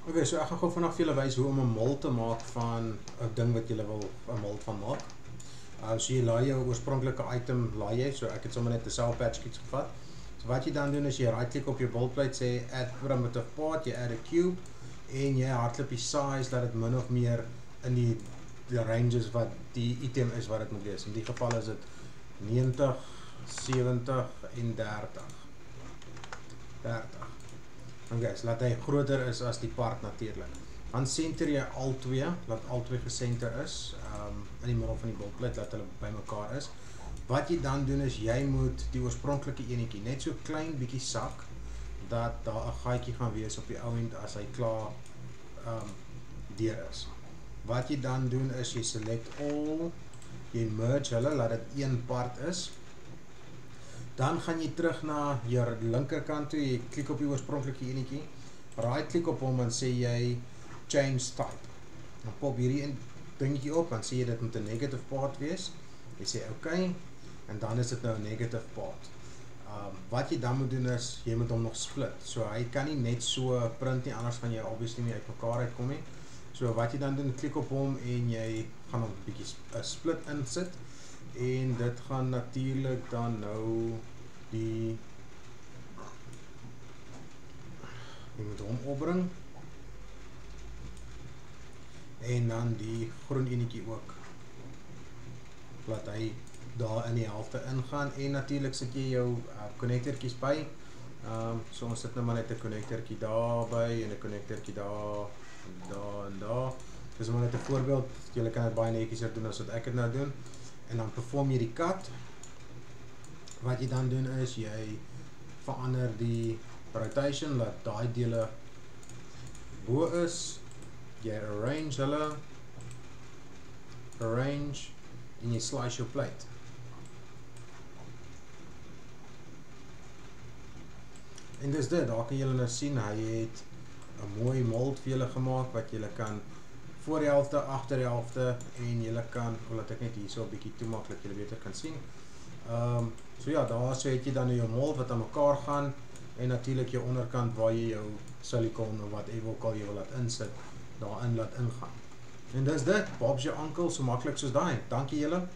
Okay, so ek gaan gou vanaf vir julle wys hoe om 'n mold te maak van 'n ding wat julle wil 'n mold van maak. So jy laai jou oorspronklike item laai jy, so ek het sommer net 'n Sour Patch Kids gevat. So wat jy dan doen is jy right click op jou build plate, sê add primitive part, jy add a cube en jy hardloop die size dat dit min of meer in die ranges wat die item is wat dit moet wees. In die geval is dit 90, 70 en 30. Okay, so laat hy groter is as die part natuurlik. Dan center jy al twee, laat al twee gesenter is, in die middel van die bultplate, laat hulle bymekaar is. Wat jy dan doen is, jy moet die oorspronklike enetjie net so klein bietjie sak, dat daar 'n gaatjie gaan wees op die ou end as hy klaar deur is. Wat jy dan doen is, jy select all, jy merge hulle, laat dit een part is. Dan gaan jy terug na jou linkerkant toe, jy klik op die oorspronklike enetjie, right klik op hom en sê jy change type. Dan pop hierdie dingetjie op, dan sê jy dit moet 'n negative part wees. Jy sê okay, en dan is dit nou 'n negative part. Wat jy dan moet doen is, jy moet hom nog split. So hy kan nie net so print nie, anders gaan jy obviously nie uit mekaar uitkom nie. So wat jy dan doen, klik op hom en jy gaan hom 'n bietjie split insit. En dit gaan natuurlik dan nou jy moet hom opbring en dan die groen enetjie ook, laat hy daar in die helfte ingaan en natuurlik sit jy jou connectortjies by. So ons sit nou maar net 'n connectortjie daarby en 'n connectortjie daar en daar. Dis maar net 'n voorbeeld, julle kan dit baie netjieser doen as wat ek dit nou doen. En dan perform jy die cut. Wat jy dan doen is, jy verander die rotation, laat daai dele bo is, jy arrange hulle, en jy slice jou plate. En dis dit, daar kan julle nou sien, hy het 'n mooi mold vir julle gemaak, wat julle kan voor die helfte, agter die helfte, en julle kan, laat ek net hierso 'n bietjie toemaak, dat julle beter kan sien. So ja, daar so het jy dan jou mold wat aan mekaar gaan, en natuurlik jou onderkant waar jy jou silikon of wat ook al jy wil laat insit, daarin laat ingaan. En dis dit, Bob's jou uncle, so maklik soos daai. Dankie julle.